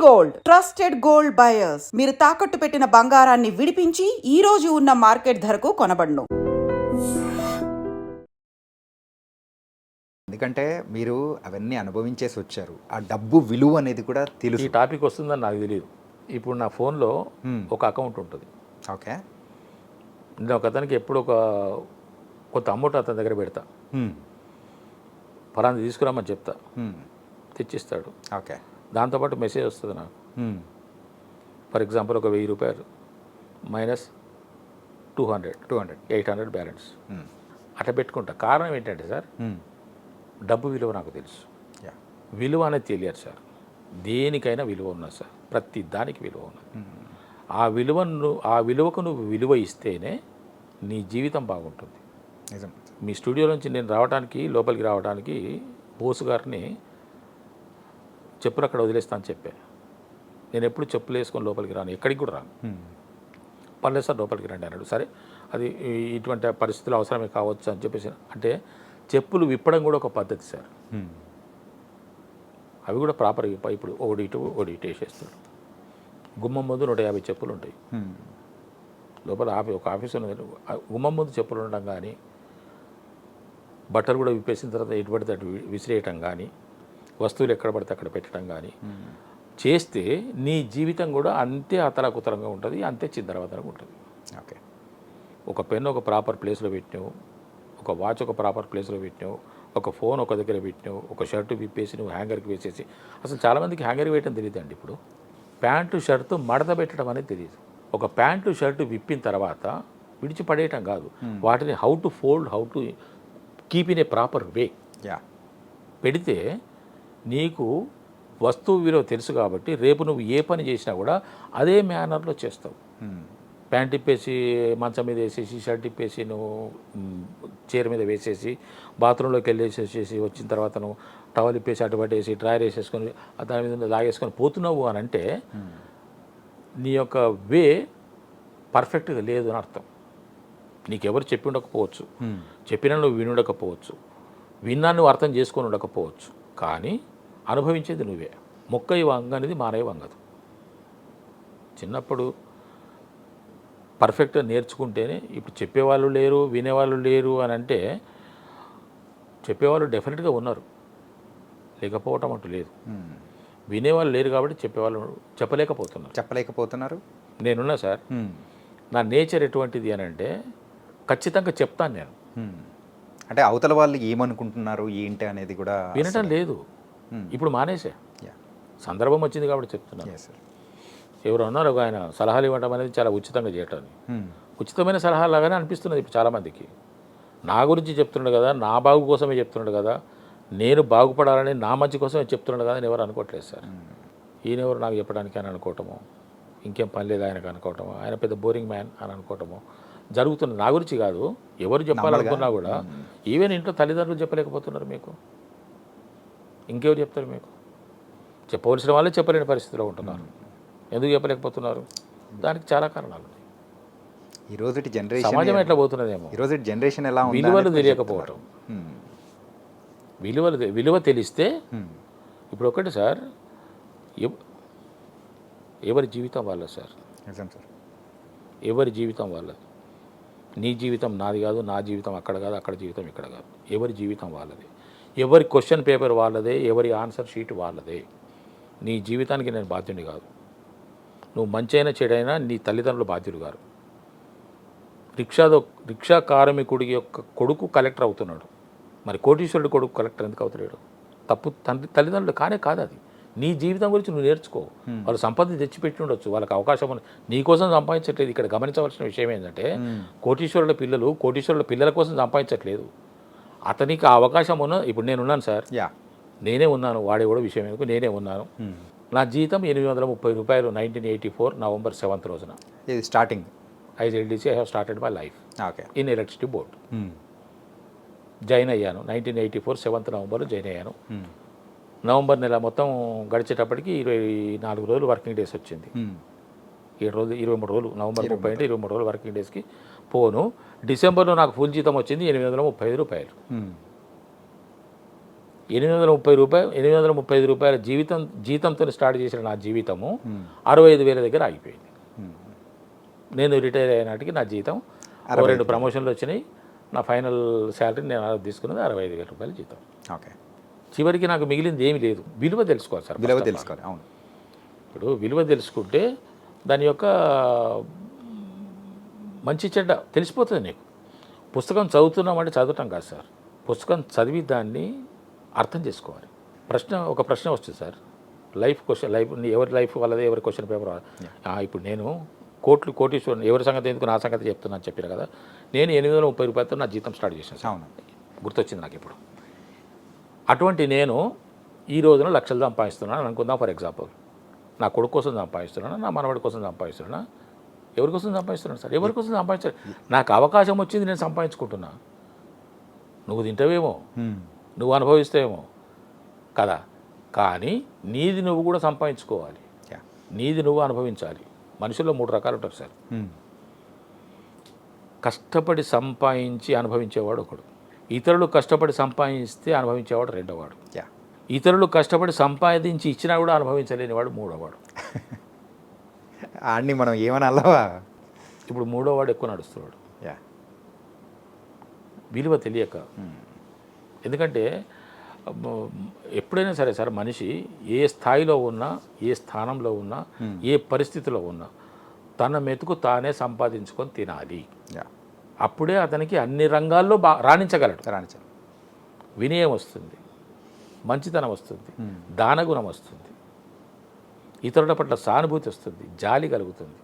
Gold trusted gold buyers మీరు తాకట్టు పెట్టిన బంగారాన్ని విడిపించి ఈ రోజు ఉన్న మార్కెట్ ధరకు కొనబడును. ఎందుకంటే మీరు అవన్నీ అనుభవించేసి వచ్చారు. ఆ డబ్బు విలువ అనేది కూడా తెలుసు. ఈ టాపిక్ వస్తుందని నాకు తెలియదు. ఇప్పుడు నా ఫోన్లో ఒక అకౌంట్ ఉంటుంది. ఓకే. నేను ఒక అతనికి ఎప్పుడు కొంత అమౌంట్ అతని దగ్గర పెడతా, ఫలానా తీసుకురామని చెప్తా, తెచ్చిస్తాడు. ఓకే. దాంతోపాటు మెసేజ్ వస్తుంది నాకు. ఫర్ ఎగ్జాంపుల్ ఒక 1000 రూపాయలు మైనస్ 200 800 బ్యాలెన్స్ అట్లా పెట్టుకుంటా. కారణం ఏంటంటే సార్, డబ్బు విలువ నాకు తెలుసు. విలువ అనేది తెలియదు సార్. దేనికైనా విలువ ఉన్నది సార్, ప్రతి దానికి విలువ ఉన్నది. ఆ విలువకు నువ్వు విలువ ఇస్తేనే నీ జీవితం బాగుంటుంది. నిజం. మీ స్టూడియో నుంచి నేను లోపలికి రావడానికి బోసు గారిని చెప్పులు అక్కడ వదిలేస్తాను చెప్పా. నేను ఎప్పుడు చెప్పులు వేసుకొని లోపలికి రాను, ఎక్కడికి కూడా రాను. పర్లేదు సార్ లోపలికి రండి అన్నాడు. సరే, అది ఇటువంటి పరిస్థితులు అవసరమే కావచ్చు అని చెప్పేసి, అంటే చెప్పులు విప్పడం కూడా ఒక పద్ధతి సార్. అవి కూడా ప్రాపర్ ఇప్పుడు ఒకటి ఇటు వేసేస్తాడు. గుమ్మం ముందు 150 చెప్పులు ఉంటాయి. లోపల ఒక ఆఫీస్ ఉన్నది. గుమ్మం ముందు చెప్పులు ఉండడం కానీ, బట్టలు కూడా విప్పేసిన తర్వాత ఎటు పడితే అటు విసిరేయటం కానీ, వస్తువులు ఎక్కడ పడితే అక్కడ పెట్టడం కానీ చేస్తే నీ జీవితం కూడా అంతే అతలాకుతలంగా ఉంటుంది, అంతే చిందరవతలంగా ఉంటుంది. ఓకే. ఒక పెన్ ఒక ప్రాపర్ ప్లేస్లో పెట్టినావు, ఒక వాచ్ ఒక ప్రాపర్ ప్లేస్లో పెట్టినావు, ఒక ఫోన్ ఒక దగ్గర పెట్టినావు, ఒక షర్టు విప్పేసి నువ్వు హ్యాంగర్కి వేసేసి, అసలు చాలామందికి హ్యాంగర్కి వేయటం తెలియదండి. ఇప్పుడు ప్యాంటు షర్టు మడత పెట్టడం అనేది తెలియదు. ఒక ప్యాంటు షర్టు విప్పిన తర్వాత విడిచిపడేయటం కాదు, వాటిని how to fold, how to keep in a proper way పెడితే నీకు వస్తువు విలువ తెలుసు. కాబట్టి రేపు నువ్వు ఏ పని చేసినా కూడా అదే మేనర్లో చేస్తావు. ప్యాంట్ ఇప్పేసి మంచం మీద వేసేసి, షర్ట్ ఇప్పేసి నువ్వు చైర్ మీద వేసేసి, బాత్రూంలోకి వెళ్ళేసేసి వచ్చిన తర్వాత నువ్వు టవల్ ఇప్పేసి అటు పట్టేసి డ్రైర్ వేసేసుకొని దాని మీద లాగేసుకొని పోతున్నావు అని అంటే నీ యొక్క వే పర్ఫెక్ట్గా లేదు అని అర్థం. నీకెవరు చెప్పి ఉండకపోవచ్చు, చెప్పినా నువ్వు విని ఉండకపోవచ్చు, విన్నా నువ్వు అర్థం చేసుకొని ఉండకపోవచ్చు, కానీ అనుభవించేది నువ్వే. మొక్కయి వంగ అనేది మానవి వంగదు. చిన్నప్పుడు పర్ఫెక్ట్గా నేర్చుకుంటేనే, ఇప్పుడు చెప్పేవాళ్ళు లేరు, వినేవాళ్ళు లేరు అని అంటే చెప్పేవాళ్ళు డెఫినెట్గా ఉన్నారు, లేకపోవటం అంటూ లేదు. వినేవాళ్ళు లేరు కాబట్టి చెప్పేవాళ్ళు చెప్పలేకపోతున్నారు. నేనున్నా సార్. నా నేచర్ ఎటువంటిది అని అంటే ఖచ్చితంగా చెప్తాను నేను. అంటే అవతల వాళ్ళు ఏమనుకుంటున్నారు ఏంటి అనేది కూడా వినటం లేదు. ఇప్పుడు మానేసే సందర్భం వచ్చింది కాబట్టి చెప్తున్నాను. ఎవరు అన్నారు ఒక ఆయన సలహాలు ఇవ్వడం అనేది చాలా ఉచితంగా చేయటాన్ని, ఉచితమైన సలహా లాగానే అనిపిస్తున్నది ఇప్పుడు చాలామందికి. నా గురించి చెప్తున్నాడు కదా, నా బాగు కోసమే చెప్తున్నాడు కదా, నేను బాగుపడాలని నా మంచి కోసమే చెప్తున్నాడు కదా అని ఎవరు అనుకోవట్లేదు సార్. ఈయనెవరు నాకు చెప్పడానికి అని అనుకోవటము, ఇంకేం పని లేదు ఆయనకు అనుకోవటము, ఆయన పెద్ద బోరింగ్ మ్యాన్ అని అనుకోవటము జరుగుతుంది. నా గురించి కాదు, ఎవరు చెప్పాలనుకున్నా కూడా ఈవెన్ ఇంట్లో తల్లిదండ్రులు చెప్పలేకపోతున్నారు మీకు, ఇంకెవరు చెప్తారు మీకు? చెప్పవలసిన వాళ్ళే చెప్పలేని పరిస్థితిలో ఉంటున్నారు. ఎందుకు చెప్పలేకపోతున్నారు? దానికి చాలా కారణాలు ఉన్నాయి. ఈరోజు జనరేషన్ సమాజం ఎట్లా పోతున్నదేమో, ఈరోజు జనరేషన్ ఎలా ఉంది, విలువలు తెలియకపోవటం. విలువ తెలిస్తే ఇప్పుడు ఒకటి సార్, ఎవరి జీవితం వాళ్ళది సార్, ఎవరి జీవితం వాళ్ళది. నీ జీవితం నాది కాదు, నా జీవితం అక్కడ కాదు, అక్కడ జీవితం ఇక్కడ కాదు. ఎవరి జీవితం వాళ్ళది, ఎవరి క్వశ్చన్ పేపర్ వాళ్ళదే, ఎవరి ఆన్సర్ షీట్ వాళ్ళదే. నీ జీవితానికి నేను బాధ్యుని కాదు. నువ్వు మంచి అయినా చెడైనా నీ తల్లిదండ్రులు బాధ్యులు గారు. రిక్షా కార్మికుడి యొక్క కొడుకు కలెక్టర్ అవుతున్నాడు, మరి కోటీశ్వరుడు కొడుకు కలెక్టర్ ఎందుకు అవుతున్నాడు? తప్పు తల్లిదండ్రులు కాదు అది. నీ జీవితం గురించి నువ్వు నేర్చుకో. వాళ్ళు సంపద తెచ్చిపెట్టి ఉండొచ్చు, వాళ్ళకి అవకాశం ఉంది, నీకోసం సంపాదించట్లేదు. ఇక్కడ గమనించవలసిన విషయం ఏంటంటే కోటీశ్వరుల పిల్లల కోసం సంపాదించట్లేదు. అతనికి ఆ అవకాశం ఉన్న, ఇప్పుడు నేనున్నాను సార్, నేనే ఉన్నాను, వాడే కూడా విషయం ఎందుకు, నేనే ఉన్నాను. నా జీతం 830 రూపాయలు 1984 నవంబర్ 7th రోజున. ఇది starting as LDC I have started my life in electricity board. Join అయ్యాను 1984 7th నవంబర్లో జాయిన్ అయ్యాను. నవంబర్ నెల మొత్తం గడిచేటప్పటికి 24 రోజులు వర్కింగ్ డేస్ వచ్చింది. 23 రోజులు, నవంబర్ 30 అంటే 23 రోజులు వర్కింగ్ డేస్కి పోను. డిసెంబర్లో నాకు ఫుల్ జీతం వచ్చింది 835 రూపాయలు. రూపాయల జీతంతో స్టార్ట్ చేసిన నా జీవితము 65,000 దగ్గర ఆగిపోయింది. నేను రిటైర్ అయిన నాటికి నా జీతం 2 ప్రమోషన్లు వచ్చినాయి. నా ఫైనల్ శాలరీ నేను తీసుకున్నది 65,000 రూపాయల జీతం. ఓకే. చివరికి నాకు మిగిలింది ఏమీ లేదు. విలువ తెలుసుకోవాలి సార్. విలువ తెలుసుకోవాలి. అవును. ఇప్పుడు విలువ తెలుసుకుంటే దాని యొక్క మంచి చెడ్డ తెలిసిపోతుంది నీకు. పుస్తకం చదువుతున్నామంటే చదవటం కాదు సార్, పుస్తకం చదివి దాన్ని అర్థం చేసుకోవాలి. ఒక ప్రశ్న వస్తుంది సార్, ఎవరి లైఫ్ వాళ్ళదే, ఎవరి క్వశ్చన్ పేపర్ ఇప్పుడు నేను కోటీశ్వరుని, ఎవరి సంగతి ఎందుకు నా సంగతి చెప్తున్నాను చెప్పాను కదా. నేను 830 రూపాయలతో నా జీతం స్టార్ట్ చేశాను సార్. అవును, గుర్తొచ్చింది నాకు ఇప్పుడు. అటువంటి నేను ఈ రోజున లక్షలు సంపాదిస్తున్నాను అనుకుందాం. ఫర్ ఎగ్జాంపుల్, నా కొడుకు కోసం సంపాదిస్తున్నాను, నా మనవడి కోసం సంపాదిస్తున్నా. ఎవరి కోసం సంపాదిస్తున్నాను సార్? ఎవరి కోసం సంపాదించాలి? నాకు అవకాశం వచ్చింది, నేను సంపాదించుకుంటున్నా. నువ్వు తింటావేమో, నువ్వు అనుభవిస్తావేమో కదా, కానీ నీది నువ్వు కూడా సంపాదించుకోవాలి, నీది నువ్వు అనుభవించాలి. మనుషుల్లో 3 రకాలు ఉంటారు సార్. కష్టపడి సంపాదించి అనుభవించేవాడు ఒకడు, ఇతరులు కష్టపడి సంపాదిస్తే అనుభవించేవాడు రెండోవాడు, ఇతరులు కష్టపడి సంపాదించి ఇచ్చినా కూడా అనుభవించలేనివాడు మూడోవాడు. అన్నీ మనం ఏమని అల్లవా. ఇప్పుడు మూడోవాడు ఎక్కువ నడుస్తున్నాడు, విలువ తెలియక. ఎందుకంటే ఎప్పుడైనా సరే సార్, మనిషి ఏ స్థాయిలో ఉన్నా, ఏ స్థానంలో ఉన్నా, ఏ పరిస్థితిలో ఉన్నా తన మెతుకు తానే సంపాదించుకొని తినాలి. అప్పుడే అతనికి అన్ని రంగాల్లో రాణించగలడు. వినయం వస్తుంది, మంచితనం వస్తుంది, దానగుణం వస్తుంది, ఇతరుల పట్ల సానుభూతి వస్తుంది, జాలి కలుగుతుంది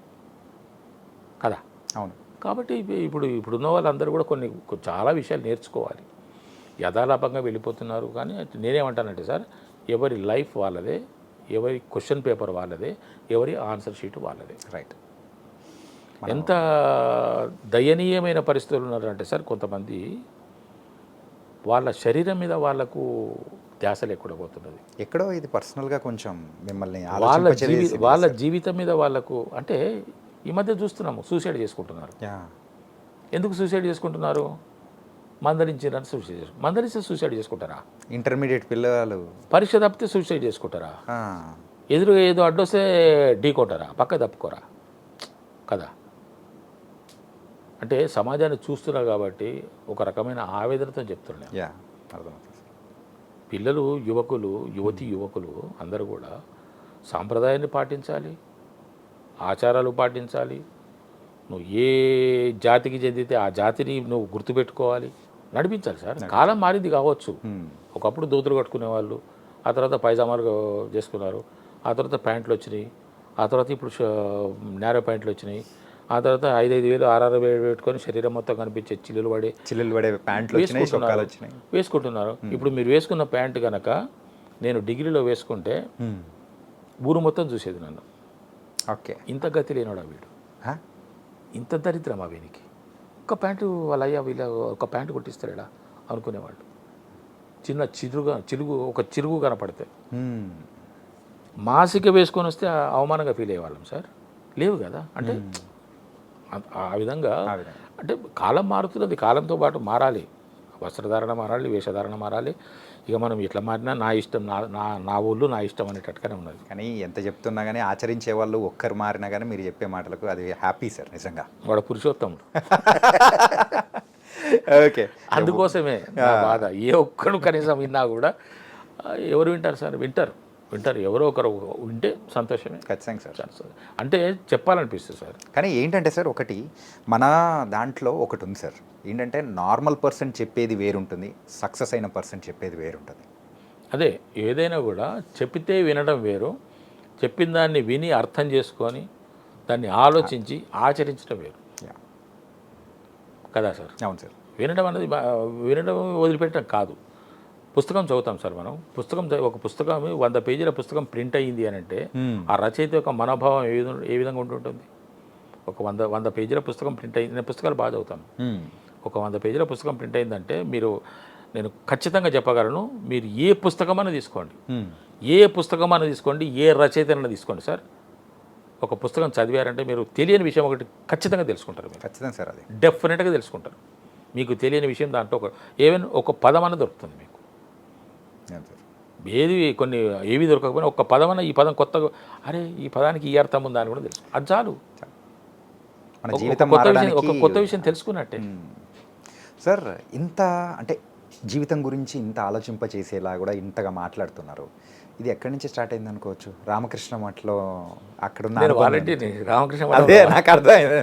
కదా. అవును. కాబట్టి ఇప్పుడున్న వాళ్ళందరూ కూడా చాలా విషయాలు నేర్చుకోవాలి. యథాలాపంగా వెళ్ళిపోతున్నారు. కానీ నేనేమంటానంటే సార్, ఎవరి లైఫ్ వాళ్ళదే, ఎవరి క్వశ్చన్ పేపర్ వాళ్ళదే, ఎవరి ఆన్సర్ షీట్ వాళ్ళదే. రైట్. ఎంత దయనీయమైన పరిస్థితులు ఉన్నారంటే సార్, కొంతమంది వాళ్ళ శరీరం మీద వాళ్ళకు ధ్యాస లేకుండా పోతున్నది. ఎక్కడో ఇది పర్సనల్గా కొంచెం మిమ్మల్ని వాళ్ళ జీవితం మీద వాళ్ళకు, అంటే ఈ మధ్య చూస్తున్నాము సూసైడ్ చేసుకుంటున్నారు. ఎందుకు సూసైడ్ చేసుకుంటున్నారు? మందలించారని మందలిస్తే సూసైడ్ చేసుకుంటారా? ఇంటర్మీడియట్ పిల్లలు పరీక్ష తప్పితే సూసైడ్ చేసుకుంటారా? ఎదురుగా ఏదో అడ్డొస్తే ఢీ కొట్టారా? పక్క తప్పుకోరా కదా. అంటే సమాజాన్ని చూస్తున్నారు కాబట్టి ఒక రకమైన ఆవేదనతో చెప్తున్నాను. పిల్లలు, యువకులు అందరూ కూడా సాంప్రదాయాన్ని పాటించాలి, ఆచారాలు పాటించాలి. నువ్వు ఏ జాతికి చెందితే ఆ జాతిని నువ్వు గుర్తుపెట్టుకోవాలి, నడిపించాలి సార్. కాలం మారింది కావచ్చు. ఒకప్పుడు దోతులు కట్టుకునేవాళ్ళు, ఆ తర్వాత పైజామాలు చేసుకున్నారు, ఆ తర్వాత ప్యాంట్లు వచ్చినాయి, ఆ తర్వాత ఇప్పుడు నేరో ప్యాంట్లు వచ్చినాయి, ఆ తర్వాత 5,000 6,000 పెట్టుకొని శరీరం మొత్తం కనిపించే చిల్లులు పడే ప్యాంట్లు వేసుకుంటున్నారు. ఇప్పుడు మీరు వేసుకున్న ప్యాంటు కనుక నేను డిగ్రీలో వేసుకుంటే ఊరు మొత్తం చూసేది నన్ను. ఓకే, ఇంత గతి లేనోడా వీడు, ఇంత దరిద్రమా వీనికి, ఒక ప్యాంటు వాళ్ళ అయ్యా వీళ్ళ ఒక ప్యాంటు కొట్టిస్తాడా అనుకునేవాళ్ళు. చిన్న చిరుగు కనపడితే మాసిక వేసుకొని వస్తే అవమానంగా ఫీల్ అయ్యేవాళ్ళం సార్. లేవు కదా. అంటే ఆ విధంగా అంటే కాలం మారుతున్నది, కాలంతో పాటు మారాలి, వస్త్రధారణ మారాలి, వేషధారణ మారాలి. ఇక మనం ఎట్లా మారినా నా ఇష్టం, నా ఊళ్ళు నా ఇష్టం అనేటట్టుగానే ఉన్నది. కానీ ఎంత చెప్తున్నా కానీ ఆచరించే వాళ్ళు ఒక్కరు మారినా కానీ మీరు చెప్పే మాటలకు అది హ్యాపీ సార్. నిజంగా వాడు పురుషోత్తముడు. ఓకే, అందుకోసమే నా బాధ. ఏ ఒక్కడు కనీసం విన్నా కూడా ఎవరు వింటారు సార్? వింటారు. ఎవరో ఒకరు వింటే సంతోషమే. ఖచ్చితంగా సార్. అంటే చెప్పాలనిపిస్తుంది సార్. కానీ ఏంటంటే సార్, ఒకటి మన దాంట్లో ఒకటి ఉంది సార్, ఏంటంటే నార్మల్ పర్సన్ చెప్పేది వేరుంటుంది, సక్సెస్ అయిన పర్సన్ చెప్పేది వేరుంటుంది. అదే, ఏదైనా కూడా చెప్పితే వినడం వేరు, చెప్పిన దాన్ని విని అర్థం చేసుకొని దాన్ని ఆలోచించి ఆచరించడం వేరు కదా సార్. అవును సార్. వినడం వదిలిపెట్టడం కాదు. పుస్తకం చదువుతాం సార్ మనం. ఒక పుస్తకం 100 పేజీల పుస్తకం ప్రింట్ అయ్యింది అని అంటే ఆ రచయిత యొక్క మనోభావం ఏ విధంగా ఉంటుంటుంది? ఒక 100 పేజీల పుస్తకం ప్రింట్ అయింది. నేను పుస్తకాలు బాగా చదువుతాను. ఒక 100 పేజీల పుస్తకం ప్రింట్ అయిందంటే నేను ఖచ్చితంగా చెప్పగలను, మీరు ఏ పుస్తకమైనా తీసుకోండి, ఏ రచయితనైనా తీసుకోండి సార్, ఒక పుస్తకం చదివారంటే మీరు తెలియని విషయం ఒకటి ఖచ్చితంగా తెలుసుకుంటారు. ఖచ్చితంగా సార్, అది డెఫినెట్గా తెలుసుకుంటారు. మీకు తెలియని విషయం దాంట్లో ఒక పదం అన్న దొరుకుతుంది మీకు. ఏది కొన్ని ఏవి దొరకకపోయినా ఒక్క పదమన్నా ఈ పదం కొత్తగా అరే ఈ పదానికి ఈ అర్థం ఉందా అని కూడా తెలుసు. అది చాలు. మన ఒక జీవితం కొత్త విషయం మారడానికి ఒక కొత్త విషయం తెలుసుకున్నట్టే. సార్ ఇంత అంటే జీవితం గురించి ఇంత ఆలోచింపచేసేలా కూడా ఇంతగా మాట్లాడుతున్నారు. ఇది ఎక్కడి నుంచి స్టార్ట్ అయింది అనుకోవచ్చు? రామకృష్ణ మఠంలో అక్కడున్న నేను అనుభవం వాలంటీర్ని రామకృష్ణ అదే మఠంలో. నాకు అర్థమైంది.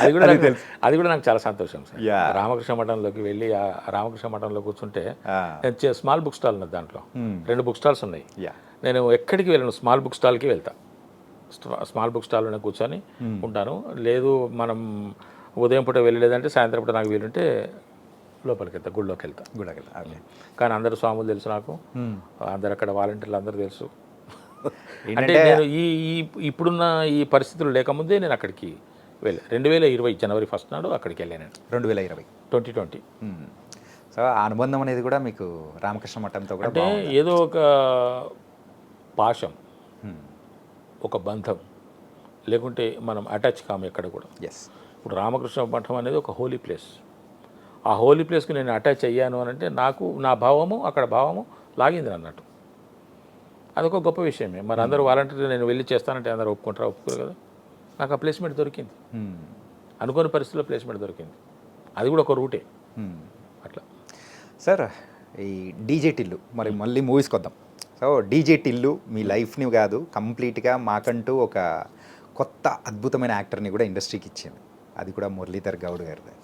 అది కూడా అది నాకు తెలుసు. అది కూడా నాకు చాలా సంతోషం సార్. Yeah. రామకృష్ణ మఠంలోకి వెళ్ళి ఆ రామకృష్ణ మఠంలో కూర్చుంటే ఆ. స్మాల్ బుక్ స్టాల్ ఉన్నది, దాంట్లో 2 బుక్ స్టాల్స్ ఉన్నాయి. యా. నేను ఎక్కడికి వెళ్ళను, స్మాల్ బుక్ స్టాల్కి వెళ్తా. స్మాల్ బుక్ స్టాల్లోనే కూర్చొని ఉంటాను. లేదు మనం ఉదయం పూట వెళ్ళలేదంటే సాయంత్రం పూట నాకు వీలుంటే లోపలికి వెళ్తా, గుళ్ళోకి వెళ్తా. గుడగల. ఓకే. కానీ అందరు స్వాములు తెలుసు నాకు, అందరు అక్కడ వాలంటీర్లు అందరూ తెలుసు. అంటే ఏంటంటే నేను ఈ ఇప్పుడున్న ఈ పరిస్థితులు లేకముందే నేను అక్కడికి వెళ్ళా. 2020 జనవరి 1 నాడు అక్కడికి వెళ్ళాను నేను. 2020. 2020 సో ఆ అనుబంధం అనేది కూడా మీకు రామకృష్ణ మఠంతో కూడా అంటే ఏదో ఒక పాశం, ఒక బంధం లేకుంటే మనం అటాచ్ కాము ఎక్కడ కూడా. ఎస్. ఇప్పుడు రామకృష్ణ మఠం అనేది ఒక హోలీ ప్లేస్. ఆ హోలీ ప్లేస్కి నేను అటాచ్ అయ్యాను అని అంటే నాకు నా భావము అక్కడ భావము లాగింది అన్నట్టు. అదొక గొప్ప విషయమే. మరి అందరూ వాలంటీర్లు నేను వెళ్ళి చేస్తానంటే అందరూ ఒప్పుకుంటారా? ఒప్పుకోరు కదా. నాకు ఆ ప్లేస్మెంట్ దొరికింది, అనుకోని పరిస్థితుల్లో ప్లేస్మెంట్ దొరికింది. అది కూడా ఒక రూటే అట్లా. సార్ ఈ డీజే టిల్లు మరి మళ్ళీ మూవీస్కి వద్దాం. సో డీజే టిల్లు మీ లైఫ్ని కాదు కంప్లీట్గా మాకంటూ ఒక కొత్త అద్భుతమైన యాక్టర్ని కూడా ఇండస్ట్రీకి ఇచ్చింది. అది కూడా మురళీధర్ గౌడ్ గారిది.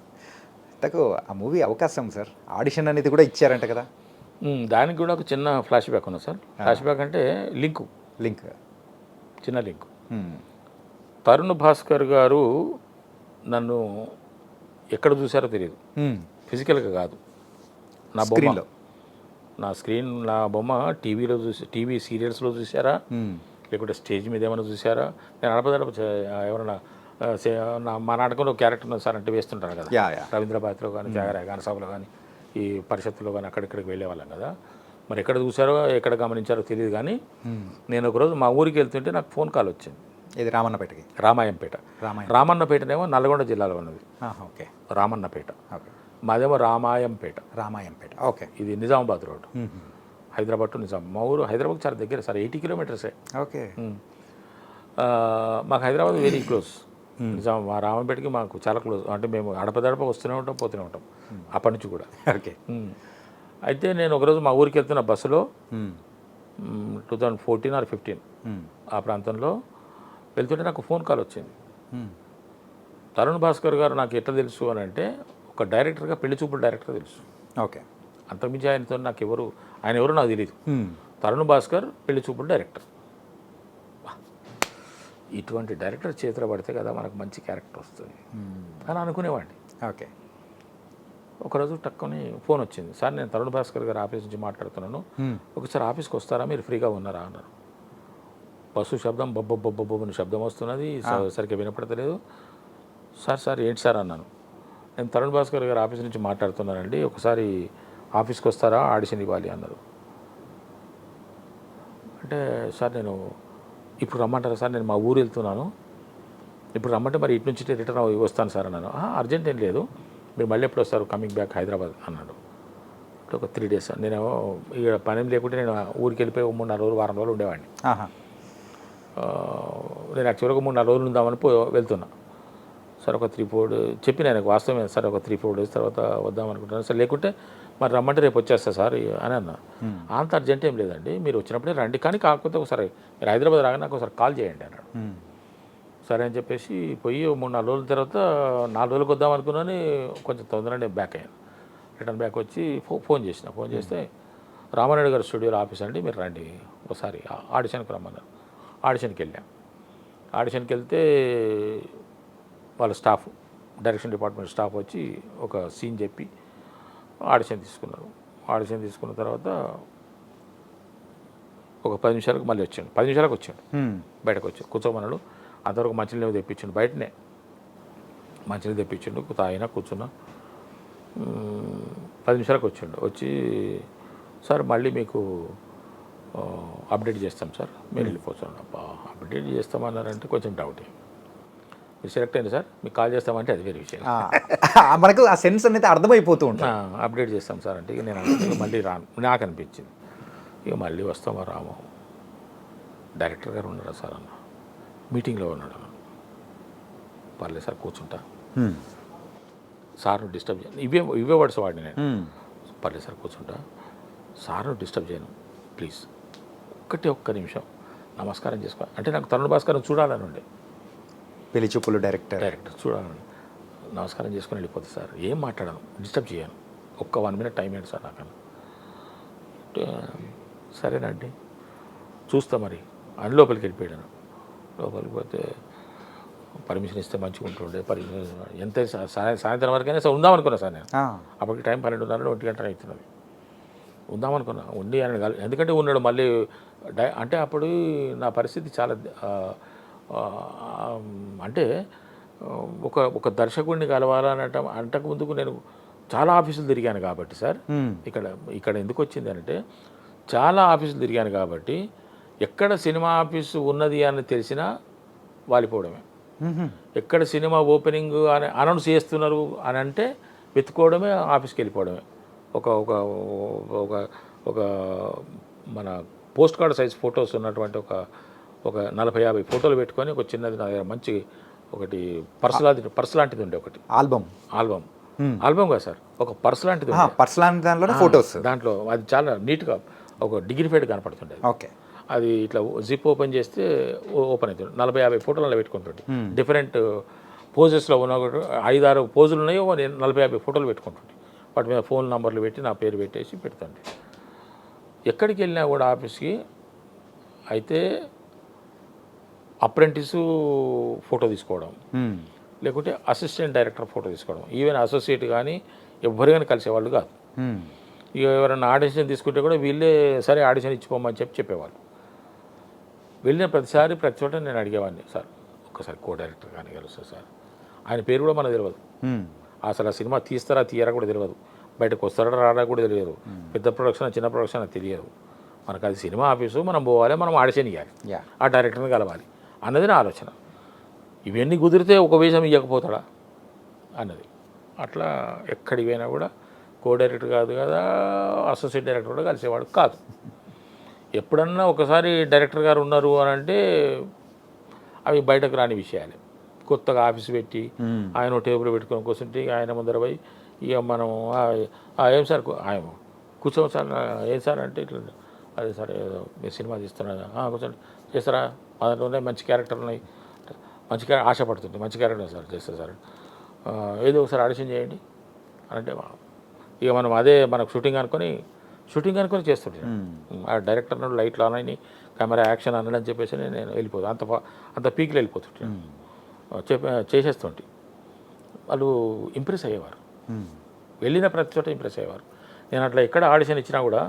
ఇంతకు ఆ మూవీ అవకాశం సార్ ఆడిషన్ అనేది కూడా ఇచ్చారంట కదా? దానికి కూడా ఒక చిన్న ఫ్లాష్ బ్యాక్ ఉంది సార్. ఫ్లాష్ బ్యాక్ అంటే లింక్ చిన్న లింక్. తరుణ్ భాస్కర్ గారు నన్ను ఎక్కడ చూసారో తెలియదు, ఫిజికల్గా కాదు, నా బొమ్మలో, నా బొమ్మ టీవీలో టీవీ సీరియల్స్లో చూసారా, లేకుంటే స్టేజ్ మీద ఏమైనా చూసారా? నేను అడపదడప ఎవరైనా మా నాటకంలో క్యారెక్టర్ ఉంది సార్ అంటే వేస్తుంటాను కదా, రవీంద్రబాద్లో కానీ త్యాగరాయ గాన సభలో కానీ ఈ పరిషత్తులో కానీ అక్కడిక్కడికి వెళ్ళేవాళ్ళం కదా. మరి ఎక్కడ చూసారో ఎక్కడ గమనించారో తెలియదు. కానీ నేను ఒకరోజు మా ఊరికి వెళ్తుంటే నాకు ఫోన్ కాల్ వచ్చింది. ఇది రామన్నపేటకి? రామాయంపేట. రామన్నపేటనేమో నల్గొండ జిల్లాలో ఉన్నది. ఓకే. రామన్నపేట. ఓకే. మాదేమో రామాయంపేట. ఓకే. ఇది నిజామాబాద్ రోడ్, హైదరాబాద్ టు నిజాం. మా ఊరు హైదరాబాద్ చాలా దగ్గర సార్, 80 కిలోమీటర్సే. ఓకే. మాకు హైదరాబాద్ వెరీ క్లోజ్. నిజాం మా రామంపేటకి మాకు చాలా క్లోజ్. అంటే మేము అడపదడప వస్తూనే ఉంటాం, పోతూనే ఉంటాం అప్పటి నుంచి కూడా. ఓకే. అయితే నేను ఒకరోజు మా ఊరికి వెళ్తున్న బస్సులో 2014 or 15 ఆ ప్రాంతంలో వెళ్తుంటే నాకు ఫోన్ కాల్ వచ్చింది. తరుణ్ భాస్కర్ గారు నాకు ఎట్లా తెలుసు అని అంటే ఒక డైరెక్టర్గా, పెళ్లి చూపుల డైరెక్టర్ తెలుసు. ఓకే. అంతకుమించి ఆయనతో ఆయన ఎవరో నాకు తెలియదు. తరుణ్ భాస్కర్ పెళ్లి చూపుల డైరెక్టర్. ఇటువంటి డైరెక్టర్ చేతిలో పడితే కదా మనకు మంచి క్యారెక్టర్ వస్తుంది అని అనుకునేవాడిని. ఓకే. ఒకరోజు టక్కుని ఫోన్ వచ్చింది, సార్ నేను తరుణ్ భాస్కర్ గారి ఆఫీస్ నుంచి మాట్లాడుతున్నాను, ఒకసారి ఆఫీస్కి వస్తారా, మీరు ఫ్రీగా ఉన్నారా అన్నారు. బస్సు శబ్దం బొబ్బొబ్బొబ్బొబ్బని శబ్దం వస్తున్నది, సరిగ్గా వినపడతలేదు. సార్ ఏంటి సార్ అన్నాను. నేను తరుణ్ భాస్కర్ గారి ఆఫీస్ నుంచి మాట్లాడుతున్నానండి, ఒకసారి ఆఫీస్కి వస్తారా, ఆడిషన్ ఇవ్వాలి అన్నారు. అంటే సార్ నేను ఇప్పుడు రమ్మంటారా సార్, నేను మా ఊరు వెళ్తున్నాను, ఇప్పుడు రమ్మంటే మరి ఇటు నుంచి రిటర్న్ వస్తాను సార్ అన్నాను. అర్జెంట్ ఏం లేదు, మీరు మళ్ళీ ఎప్పుడు వస్తారు, కమింగ్ బ్యాక్ హైదరాబాద్ అన్నాడు. అంటే ఒక 3 days నేను ఇక పని లేకుంటే నేను ఊరికి వెళ్ళిపోయి 3-4 రోజులు, వారం రోజులు ఉండేవాడిని. నేను యాక్చువల్గా 3-4 రోజులు ఉందామని వెళ్తున్నా. సార్ ఒక 3-4 చెప్పి నేను వాస్తవమే సార్, ఒక 3-4 days తర్వాత వద్దాం అనుకుంటున్నాను సార్, లేకుంటే మరి రమ్మంటే రేపు వచ్చేస్తా సార్ అని అన్నా. అంత అర్జెంట్ ఏం లేదండి, మీరు వచ్చినప్పుడే రండి, కానీ కాకపోతే ఒకసారి మీరు హైదరాబాద్ రాగానే నాకు ఒకసారి కాల్ చేయండి అన్నాడు. సరే అని చెప్పేసి పోయి 3-4 రోజుల తర్వాత 4 రోజులకు వద్దాం అనుకున్నాను. కొంచెం తొందరగా బ్యాక్ అయ్యాను. రిటర్న్ బ్యాక్ వచ్చి ఫోన్ చేస్తే రామానాయుడు గారి స్టూడియోలో ఆఫీస్ అండి, మీరు రండి ఒకసారి ఆడిషన్కి రమ్మన్నారు. ఆడిషన్కి వెళ్ళాం. ఆడిషన్కి వెళ్తే వాళ్ళ స్టాఫ్, డైరెక్షన్ డిపార్ట్మెంట్ స్టాఫ్ వచ్చి ఒక సీన్ చెప్పి ఆడిషన్ తీసుకున్నారు. ఆడిషన్ తీసుకున్న తర్వాత ఒక 10 నిమిషాలకు మళ్ళీ వచ్చాడు. 10 నిమిషాలకు వచ్చాడు, బయటకు వచ్చి కూర్చోమన్నాడు. అంతవరకు మంచినీళ్ళు తెప్పించిండు, బయటనే మంచినీళ్ళు తెప్పించిండు, తాగినా కూర్చున్నా. 10 నిమిషాలకు వచ్చాడు. వచ్చి సార్ మళ్ళీ మీకు అప్డేట్ చేస్తాం సార్, మీరు వెళ్ళిపోతాను. అబ్బా అప్డేట్ చేస్తామన్నారంటే కొంచెం డౌట్. మీరు సెలెక్ట్ అయింది సార్, మీకు కాల్ చేస్తామంటే అది వేరే విషయం. మనకు ఆ సెన్స్ అనేది అర్థమైపోతూ ఉంటుంది. అప్డేట్ చేస్తాం సార్ అంటే నేను మళ్ళీ రాను నాకు అనిపించింది. ఇక మళ్ళీ వస్తామా రాము, డైరెక్టర్ గారు ఉన్నారా సార్ అన్న, మీటింగ్లో ఉన్నాడు అన్న. పర్లేదు సార్ కూర్చుంటా, సార్ను డిస్టర్బ్ చేయను, ఇవే వర్డ్స్ వాడిని నేను. పర్లేదు సార్ కూర్చుంటా, సార్ను డిస్టర్బ్ చేయను ప్లీజ్, ఒక్క నిమిషం నమస్కారం చేసుకో అంటే నాకు తరుణ్ భాస్కర్ చూడాలని ఉండే, పెళ్లి చూపులు డైరెక్టర్ చూడాలని, నమస్కారం చేసుకుని వెళ్ళిపోతుంది సార్, ఏం మాట్లాడను, డిస్టర్బ్ చేయను, ఒక్క 1 minute టైం ఏంటి సార్ నాకన్నా. సరేనండి చూస్తా మరి అని లోపలికి వెళ్ళిపోయాను. లోపలికి పోతే పర్మిషన్ ఇస్తే మంచిగా ఉంటుండే, పర్మిషన్ ఎంత సాయంత్రం వరకైనా సార్ ఉందామనుకున్నా సార్ నేను. అప్పటికి టైం 12:30 1 గంట అవుతున్నది. ఉందామనుకున్నా, ఉండి అని ఎందుకంటే ఉన్నాడు మళ్ళీ అంటే అప్పుడు నా పరిస్థితి చాలా అంటే ఒక దర్శకుడిని కలవాలనట అంటకు ముందుకు నేను చాలా ఆఫీసులు తిరిగాను కాబట్టి సార్, ఇక్కడ ఎందుకు వచ్చింది అంటే చాలా ఆఫీసులు తిరిగాను కాబట్టి ఎక్కడ సినిమా ఆఫీసు ఉన్నది అని తెలిసినా వాలిపోవడమే, ఎక్కడ సినిమా ఓపెనింగ్ అని అనౌన్స్ చేస్తున్నారు అని అంటే వెతుకోవడమే, ఆఫీస్కి వెళ్ళిపోవడమే. ఒక ఒక ఒక ఒక మన పోస్ట్ కార్డ్ సైజ్ ఫొటోస్ ఉన్నటువంటి ఒక 40-50 ఫోటోలు పెట్టుకొని ఒక చిన్నది నా దగ్గర మంచి ఒకటి పర్స్ లాంటిది ఉండే, ఒకటి ఆల్బమ్ కాదు సార్, ఒక పర్స్ లాంటిది, పర్స్ లాంటి దాంట్లో ఫొటోస్, దాంట్లో అది చాలా నీట్గా ఒక డిగ్నిఫైడ్ కనపడుతుండే. ఓకే, అది ఇట్లా జిప్ ఓపెన్ చేస్తే ఓపెన్ అవుతుంది, 40-50 ఫోటోలు పెట్టుకుంటుంటే డిఫరెంట్ పోజెస్లో ఉన్న 5-6 పోజులు ఉన్నాయో 40-50 ఫోటోలు పెట్టుకుంటుంటే వాటి మీద ఫోన్ నంబర్లు పెట్టి నా పేరు పెట్టేసి పెడుతుండే. ఎక్కడికి వెళ్ళినా కూడా ఆఫీస్కి అయితే అప్రెంటిసు ఫోటో తీసుకోవడం, లేకుంటే అసిస్టెంట్ డైరెక్టర్ ఫోటో తీసుకోవడం, ఈవెన్ అసోసియేట్ కానీ ఎవ్వరు కానీ కలిసేవాళ్ళు కాదు. ఇక ఎవరైనా ఆడిషన్ తీసుకుంటే కూడా వీళ్ళే సరే ఆడిషన్ ఇచ్చిపోమని చెప్పేవాళ్ళు. వెళ్ళిన ప్రతి చోట నేను అడిగేవాడిని, సార్ ఒక్కసారి కో డైరెక్టర్ కానీ కలుస్తారు సార్, ఆయన పేరు కూడా మనకు తెలియదు, అసలు ఆ సినిమా తీస్తారా తీయరా కూడా తెలియదు, బయటకు వస్తారా రాడా కూడా తెలియదు, పెద్ద ప్రొడక్షన్ చిన్న ప్రొడక్షన్ అది తెలియదు, మనకు అది సినిమా ఆఫీసు, మనం పోవాలి, మనం ఆడిషన్ ఇవ్వాలి, ఆ డైరెక్టర్ని కలవాలి అన్నది నా ఆలోచన. ఇవన్నీ కుదిరితే ఒక వేషం ఇవ్వకపోతాడా అన్నది. అట్లా ఎక్కడికి పోయినా కూడా కో డైరెక్టర్ కాదు కదా, అసోసియేట్ డైరెక్టర్ కూడా కలిసేవాడు కాదు. ఎప్పుడన్నా ఒకసారి డైరెక్టర్ గారు ఉన్నారు అని అంటే అవి బయటకు రాని విషయాలే. కొత్తగా ఆఫీస్ పెట్టి ఆయన టేబుల్ పెట్టుకొని కూర్చుంటే ఆయన ముందర పోయి ఇక మనం ఏం సార్ ఆయన కూర్చోం సార్, ఏం సార్ అంటే ఇట్లా, అదే సార్ ఏదో మీరు సినిమా తీస్తున్నారు కూర్చోండి, చేస్తారా, దాంట్లో ఉన్నాయి మంచి క్యారెక్టర్లు ఉన్నాయి, మంచి ఆశపడుతుంది, మంచి క్యారెక్టర్ సార్ చేస్తారు సార్, ఏదో ఒకసారి ఆడిషన్ చేయండి అని అంటే ఇక మనం అదే మనకు షూటింగ్ అనుకొని చేస్తుంటాను. ఆ డైరెక్టర్ నుండి లైట్లు ఆన్ అయినాయి, కెమెరా యాక్షన్ అన్నదని చెప్పేసి నేను వెళ్ళిపోతాను, అంత పీక్లో వెళ్ళిపోతుంటాను, చేసేస్తుంటే వాళ్ళు ఇంప్రెస్ అయ్యేవారు, వెళ్ళిన ప్రతి చోట ఇంప్రెస్ అయ్యేవారు. నేను అట్లా ఎక్కడ ఆడిషన్ ఇచ్చినా కూడా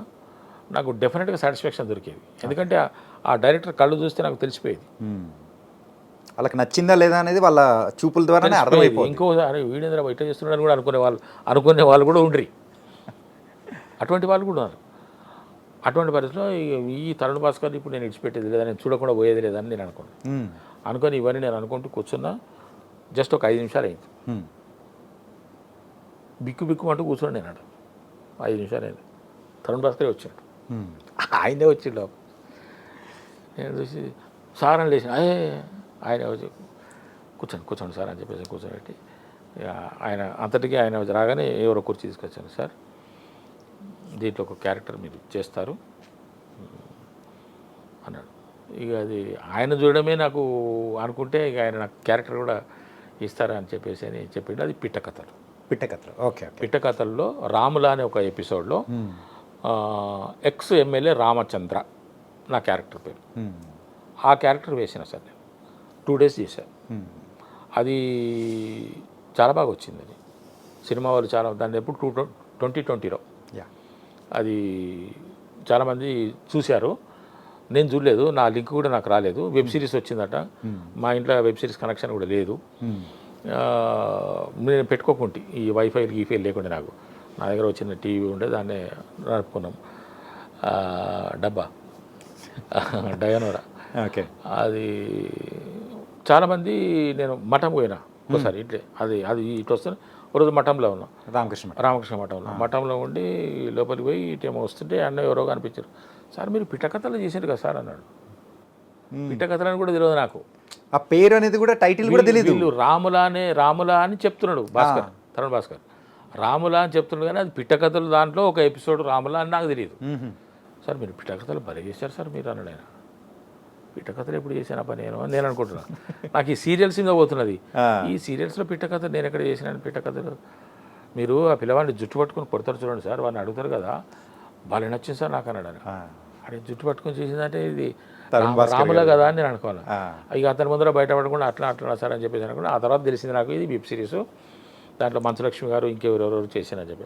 నాకు డెఫినెట్గా సాటిస్ఫాక్షన్ దొరికేది, ఎందుకంటే ఆ డైరెక్టర్ కళ్ళు చూస్తే నాకు తెలిసిపోయేది, వాళ్ళకి నచ్చిందా లేదా అనేది వాళ్ళ చూపుల ద్వారానే అర్థమైపోయింది. ఇంకోసారి వీడేంద్ర బయట చేస్తున్నాడని కూడా అనుకునే వాళ్ళు కూడా ఉండ్రి, అటువంటి వాళ్ళు కూడా ఉన్నారు. అటువంటి పరిస్థితిలో ఈ తరుణ్ భాస్కర్ ఇప్పుడు నేను ఇడిచిపెట్టేది లేదా, నేను చూడకుండా పోయేది లేదని నేను అనుకొని ఇవన్నీ నేను అనుకుంటూ కూర్చున్నా. జస్ట్ ఒక 5 నిమిషాలు అయింది, బిక్కు అంటూ కూర్చున్నాను నేను. 5 నిమిషాలు అయింది, తరుణ్ భాస్కర్ వచ్చాడు, ఆయనే వచ్చిండు. నేను చూసి సార్ అని లేచిన, ఆయన వచ్చి కూర్చోండి సార్ అని చెప్పేసి కూర్చోబెట్టి ఆయన అంతటికీ ఆయన రాగానే ఎవరో కుర్చీ తీసుకొచ్చాను, సార్ దీంట్లో ఒక క్యారెక్టర్ మీరు చేస్తారు అన్నాడు. ఇక అది ఆయన చూడడమే నాకు అనుకుంటే ఇక ఆయన నాకు క్యారెక్టర్ కూడా ఇస్తారా అని చెప్పేసి అని చెప్పిండు. అది పిట్టకథలు. ఓకే. పిట్టకథల్లో రాముల అనే ఒక ఎపిసోడ్లో ఎక్స్ ఎమ్మెల్యే రామచంద్ర నా క్యారెక్టర్ పేరు. ఆ క్యారెక్టర్ వేసిన సార్ నేను 2 days చేశాను. అది చాలా బాగా వచ్చింది. అది సినిమా వాళ్ళు చాలా దాన్ని ఎప్పుడు 2020లో అది చాలామంది చూశారు, నేను చూడలేదు, నా లింక్ కూడా నాకు రాలేదు. వెబ్ సిరీస్ వచ్చిందట, మా ఇంట్లో వెబ్ సిరీస్ కనెక్షన్ కూడా లేదు, నేను పెట్టుకోకుంటే ఈ వైఫై లేకుండా నాకు నా దగ్గర వచ్చిన టీవీ ఉండే దాన్ని నడుపుకున్నాం, డబ్బా డయానోరా. అది చాలామంది నేను మఠం పోయినా ఒకసారి ఇట్లే అది ఇటు వస్తే ఒకరోజు మఠంలో ఉన్నాం, రామకృష్ణ మఠంలో ఉండి లోపలికి పోయి ఇటేమో వస్తుంటే అన్న ఎవరో కనిపించారు, సార్ మీరు పిట్టకథలు చేశారు కదా సార్ అన్నాడు. పిట్టకథలు అని కూడా తెలియదు నాకు. ఆ పేరు అనేది కూడా టైటిల్ కూడా తెలియదు. వీళ్ళు రాములా అని చెప్తున్నాడు భాస్కర్, తరుణ్ భాస్కర్ రాములా అని చెప్తున్నాడు, కానీ అది పిట్టకథలు దాంట్లో ఒక ఎపిసోడ్ రాములా అని నాకు తెలియదు. సార్ మీరు పిట్టకథలు భలే చేశారు సార్ మీరు అన్నాడు ఆయన. పిట్టకథలు ఎప్పుడు చేశాను పని నేను అనుకుంటున్నాను. నాకు ఈ సీరియల్స్ మీద పోతున్నది. ఈ సీరియల్స్లో పిట్టకథలు నేను ఎక్కడ చేసినాను పిట్టకథలు? మీరు ఆ పిల్లవాడిని జుట్టు పట్టుకొని కొడతారు చూడండి సార్, వాడిని అడుగుతారు కదా, భలే నచ్చింది సార్ నాకు అన్నాడు. అదే జుట్టు పట్టుకొని చేసిందంటే ఇది రాములా కదా అని నేను అనుకోవాలి. ఇక అతని ముందర బయటపడకుండా అట్లా సార్ అని చెప్పేసి అనుకున్నా. ఆ తర్వాత తెలిసింది నాకు ఇది వెబ్ సిరీస్, దాంట్లో మంచులక్ష్మి గారు ఇంకెవరెవరు చేశానని చెప్పి.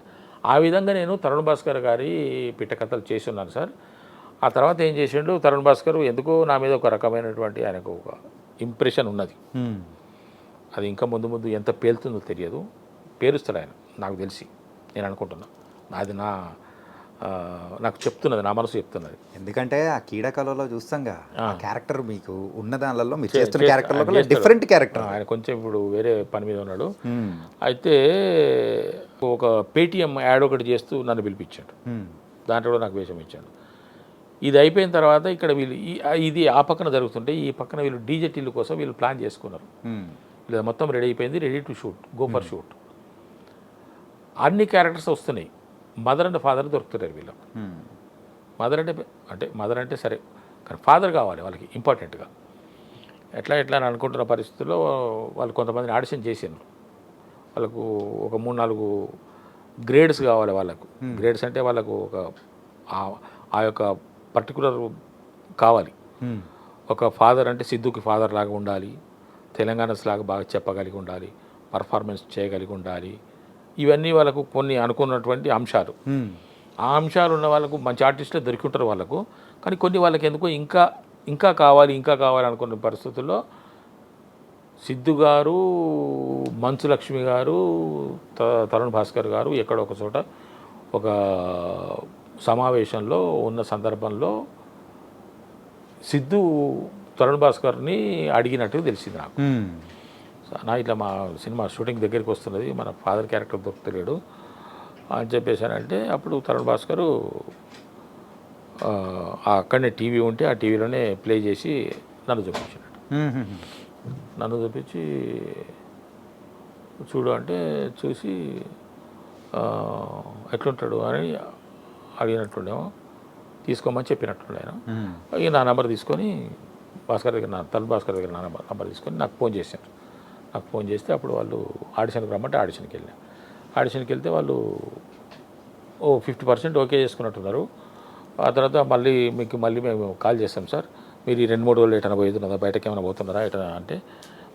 ఆ విధంగా నేను తరుణ్ భాస్కర్ గారి పిట్టకథలు చేసి ఉన్నాను సార్. ఆ తర్వాత ఏం చేసిండు తరుణ్ భాస్కర్, ఎందుకో నా మీద ఒక రకమైనటువంటి ఆయనకు ఒక ఇంప్రెషన్ ఉన్నది. అది ఇంకా ముందు ముందు ఎంత పేలుతుందో తెలియదు, పేరుస్తాడు ఆయన నాకు తెలిసి, నేను అనుకుంటున్నా. అది నాకు చెప్తున్నది, నా మనసు చెప్తున్నది. ఎందుకంటే ఆ కీడకళలో చూస్తాంగా ఆ క్యారెక్టర్ మీకు ఉన్న దానిలో మీరు చేస్తున్న క్యారెక్టర్లో డిఫరెంట్ క్యారెక్టర్. ఆయన కొంచెం ఇప్పుడు వేరే పని మీద ఉన్నాడు. అయితే ఒక పేటిఎం యాడ్ ఒకటి చేస్తూ నన్ను పిలిపించాడు, దాంట్లో కూడా నాకు వేషం ఇచ్చాడు. ఇది అయిపోయిన తర్వాత ఇక్కడ వీళ్ళు ఇది ఆ పక్కన జరుగుతుంటే ఈ పక్కన వీళ్ళు డీజే టిల్లు కోసం వీళ్ళు ప్లాన్ చేసుకున్నారు. వీళ్ళు మొత్తం రెడీ అయిపోయింది, ready to shoot, go for shoot. అన్ని క్యారెక్టర్స్ వస్తున్నాయి, మదర్ అండ్ ఫాదర్ దొరుకుతున్నారు వీళ్ళకి. మదర్ అంటే సరే, కానీ ఫాదర్ కావాలి వాళ్ళకి ఇంపార్టెంట్గా. ఎట్లా అని అనుకుంటున్న పరిస్థితుల్లో వాళ్ళు కొంతమందిని ఆడిషన్ చేసారు. వాళ్ళకు ఒక 3-4 గ్రేడ్స్ కావాలి వాళ్ళకు. గ్రేడ్స్ అంటే వాళ్ళకు ఒక ఆ యొక్క పర్టికులర్ కావాలి. ఒక ఫాదర్ అంటే సిద్ధుకి ఫాదర్ లాగా ఉండాలి, తెలంగాణస్ లాగా బాగా చెప్పగలిగి ఉండాలి, పర్ఫార్మెన్స్ చేయగలిగి ఉండాలి. ఇవన్నీ వాళ్ళకు కొన్ని అనుకున్నటువంటి అంశాలు. ఆ అంశాలు ఉన్న వాళ్ళకు మంచి ఆర్టిస్టులు దొరికి ఉంటారు వాళ్ళకు. కానీ కొన్ని వాళ్ళకి ఎందుకో ఇంకా కావాలి అనుకున్న పరిస్థితుల్లో సిద్ధు గారు, మంచులక్ష్మి గారు, తరుణ్ భాస్కర్ గారు ఎక్కడో ఒక చోట ఒక సమావేశంలో ఉన్న సందర్భంలో సిద్ధు తరుణ్ భాస్కర్ని అడిగినట్టు తెలిసింది నాకు. ఇట్లా మా సినిమా షూటింగ్ దగ్గరికి వస్తున్నది, మన ఫాదర్ క్యారెక్టర్ దొరుకుతలేడు అని చెప్పేశానంటే అప్పుడు తరుణ్ భాస్కరు అక్కడనే టీవీ ఉంటే ఆ టీవీలోనే ప్లే చేసి నన్ను చూపించినట్టు. నన్ను చూపించి చూడు అంటే చూసి ఎట్లుంటాడు అని అడిగినట్టుండేమో, తీసుకోమని చెప్పినట్టుండే ఆయన. ఇక నా నెంబర్ తీసుకొని భాస్కర్ దగ్గర తరుణ్ భాస్కర్ దగ్గర నా నెంబర్ తీసుకొని నాకు ఫోన్ చేశారు. నాకు ఫోన్ చేస్తే అప్పుడు వాళ్ళు ఆడిషన్కి రమ్మంటే ఆడిషన్కి వెళ్ళాను. ఆడిషన్కి వెళ్తే వాళ్ళు 50% ఓకే చేసుకున్నట్టున్నారు. ఆ తర్వాత మళ్ళీ మేము కాల్ చేస్తాం సార్, మీరు ఈ 2-3 రోజులు ఎటైనా పోతున్నదా, బయటకి ఏమైనా పోతున్నారా ఎటైనా అంటే,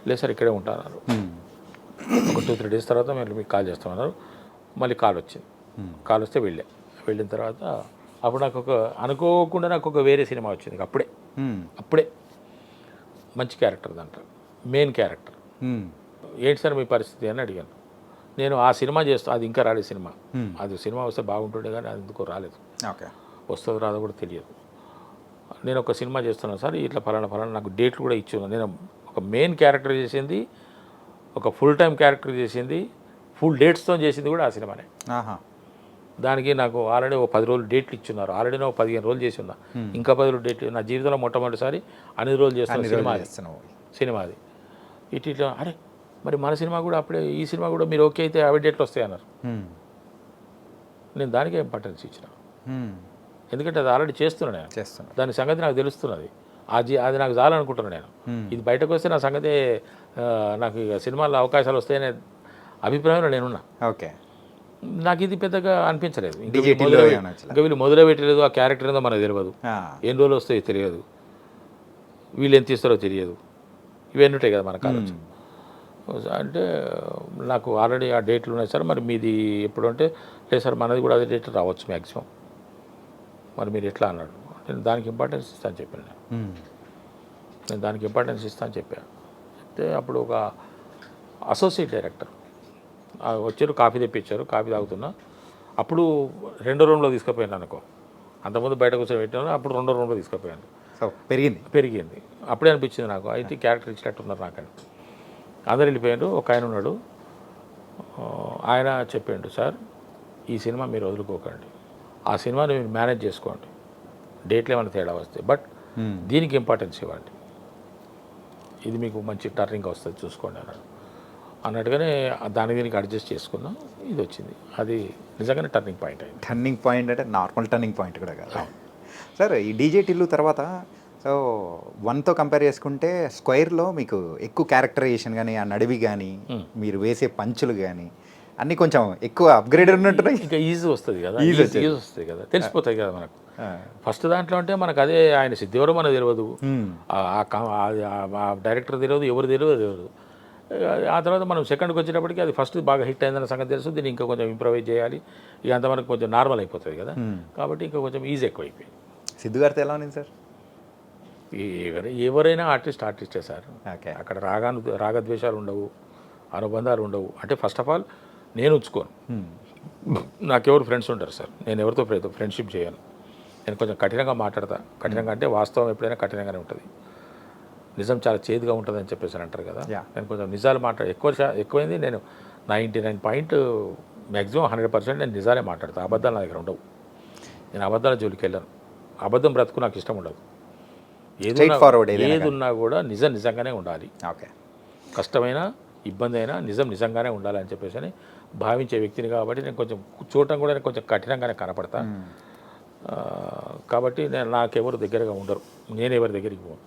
లేదు సార్ ఇక్కడే ఉంటారన్నారు. ఒక 2-3 డేస్ తర్వాత మీకు కాల్ చేస్తామన్నారు. మళ్ళీ కాల్ వచ్చింది. కాల్ వస్తే వెళ్ళిన తర్వాత అప్పుడు నాకు అనుకోకుండా నాకు ఒక వేరే సినిమా వచ్చింది. అప్పుడే మంచి క్యారెక్టర్ దాంట్లో, మెయిన్ క్యారెక్టర్. ఏంటి సార్ మీ పరిస్థితి అని అడిగాను. నేను ఆ సినిమా అది ఇంకా రాలేదు సినిమా. అది సినిమా వస్తే బాగుంటుండే కానీ అది ఎందుకో రాలేదు. వస్తుందో రాదో కూడా తెలియదు. నేను ఒక సినిమా చేస్తున్నాను సార్, ఇట్లా ఫలానా నాకు డేట్లు కూడా ఇచ్చి నేను ఒక మెయిన్ క్యారెక్టర్ చేసింది, ఒక ఫుల్ టైం క్యారెక్టర్ చేసింది, ఫుల్ డేట్స్తో చేసింది కూడా ఆ సినిమానే. దానికి నాకు ఆల్రెడీ ఒక 10 రోజులు డేట్లు ఇచ్చున్నారు. ఆల్రెడీ నేను 15 రోజులు చేసి ఉన్నా, ఇంకా 10 రోజులు డేట్లు. నా జీవితంలో మొట్టమొదటిసారి అన్ని రోజులు చేస్తాను సినిమాది. ఇట్లా అరే మరి మన సినిమా కూడా అప్పుడే, ఈ సినిమా కూడా మీరు ఓకే అయితే 50 డేట్లు వస్తాయి అన్నారు. నేను దానికే ఇంపార్టెన్స్ ఇచ్చిన, ఎందుకంటే అది ఆల్రెడీ చేస్తున్నాను నేను. దాని సంగతి నాకు తెలుస్తున్నది. అది నాకు చాలనుకుంటున్నాను నేను. ఇది బయటకు వస్తే నా సంగతి, నాకు ఇక సినిమాల్లో అవకాశాలు వస్తాయనే అభిప్రాయంలో నేనున్నా. ఓకే, నాకు ఇది పెద్దగా అనిపించలేదు. ఇంకా వీళ్ళు మొదలు పెట్టలేదు, ఆ క్యారెక్టర్ ఏదో మనకు తెలియదు, ఎన్ని రోజులు వస్తాయో తెలియదు, వీళ్ళు ఎంత ఇస్తారో తెలియదు, ఇవన్నీ ఉంటాయి కదా మన కాలేజ్. అంటే నాకు ఆల్రెడీ ఆ డేట్లు ఉన్నాయి సార్, మరి మీది ఎప్పుడు అంటే, లేదు సార్ మనది కూడా అదే డేట్ రావచ్చు మ్యాక్సిమం, మరి మీరు ఎట్లా అన్నాడు. నేను దానికి ఇంపార్టెన్స్ ఇస్తాను చెప్పాను. నేను దానికి ఇంపార్టెన్స్ ఇస్తాను చెప్పాను. చెప్తే అప్పుడు ఒక అసోసియేట్ డైరెక్టర్ వచ్చారు, కాఫీ తెప్పించారు, కాఫీ తాగుతున్నా. అప్పుడు 2వ రూమ్లో తీసుకుపోయాను అనుకో, అంతకుముందు బయట కూర్చొని పెట్టాను, అప్పుడు 2వ రూమ్లో తీసుకుపోయాను. పెరిగింది అప్పుడే అనిపించింది నాకు, అయితే క్యారెక్టర్ ఇచ్చినట్టున్నారు నాకని. అందరు వెళ్ళిపోయారు. ఒక ఆయన ఉన్నాడు, ఆయన చెప్పాడు, సార్ ఈ సినిమా మీరు వదులుకోకండి, ఆ సినిమాని మీరు మేనేజ్ చేసుకోండి, డేట్లో ఏమైనా తేడా వస్తే. బట్ దీనికి ఇంపార్టెన్స్ ఇవ్వండి, ఇది మీకు మంచి టర్నింగ్ వస్తుంది చూసుకోండి అన్నాడు. అన్నట్టుగానే దానికి దీనికి అడ్జస్ట్ చేసుకున్నాం, ఇది వచ్చింది. అది నిజంగానే టర్నింగ్ పాయింట్ అయింది. టర్నింగ్ పాయింట్ అంటే నార్మల్ టర్నింగ్ పాయింట్ కూడా కాదు సార్. ఈ డీజే టిల్లు తర్వాత సో 1తో కంపేర్ చేసుకుంటే స్క్వైర్లో మీకు ఎక్కువ క్యారెక్టరైజేషన్ కానీ, ఆ నడివి కానీ, మీరు వేసే పంచులు కానీ అన్నీ కొంచెం ఎక్కువ అప్గ్రేడ్ ఉన్నట్టున్నాయి. ఇంకా ఈజీ వస్తుంది కదా, ఈజీ ఈజీ వస్తుంది కదా, తెలిసిపోతాయి కదా మనకు. ఫస్ట్ దాంట్లో అంటే మనకు అదే ఆయన సిద్ధి ఎవరో మనకు తెలియదు, ఆ డైరెక్టర్ తెలియదు, ఎవరు తెలియదు. ఆ తర్వాత మనం సెకండ్కి వచ్చేటప్పటికి అది ఫస్ట్ బాగా హిట్ అయిందన్న సంగతి తెలుసు, దీన్ని ఇంకా కొంచెం ఇంప్రూవైజ్ చేయాలి, ఇక అంత మనకు కొంచెం నార్మల్ అయిపోతుంది కదా. కాబట్టి ఇంకా కొంచెం ఈజీ ఎక్కువ అయిపోయింది. సిద్ధు గారితో ఎలా ఉంది సార్? ఎవరైనా ఆర్టిస్టే సార్. ఓకే. అక్కడ రాగద్వేషాలు ఉండవు, అనుబంధాలు ఉండవు. అంటే ఫస్ట్ ఆఫ్ ఆల్ నేను ఉంచుకోను, నాకెవరు ఫ్రెండ్స్ ఉంటారు సార్, నేను ఎవరితో ఫ్రెండ్షిప్ చేయను. నేను కొంచెం కఠినంగా మాట్లాడతా. కఠినంగా అంటే వాస్తవం ఎప్పుడైనా కఠినంగానే ఉంటుంది, నిజం చాలా చేదుగా ఉంటుంది అని చెప్పేసి అంటారు కదా. నేను కొంచెం నిజాలు ఎక్కువైంది. నేను 99 మ్యాక్సిమం 100% నేను నిజాలే మాట్లాడతాను. అబద్ధాలు నా దగ్గర ఉండవు. నేను అబద్ధాల జోలికి వెళ్ళాను. అబద్ధం బ్రతుకు నాకు ఇష్టం ఉండదు. ఏది ఉన్నా కూడా నిజంగానే ఉండాలి. ఓకే. కష్టమైన ఇబ్బంది అయినా నిజంగానే ఉండాలి అని చెప్పేసి అని భావించే వ్యక్తిని కాబట్టి నేను కొంచెం చూడటం కూడా నేను కొంచెం కఠినంగానే కనపడతా. కాబట్టి నాకెవరు దగ్గరగా ఉండరు, నేను ఎవరి దగ్గరికి పోను.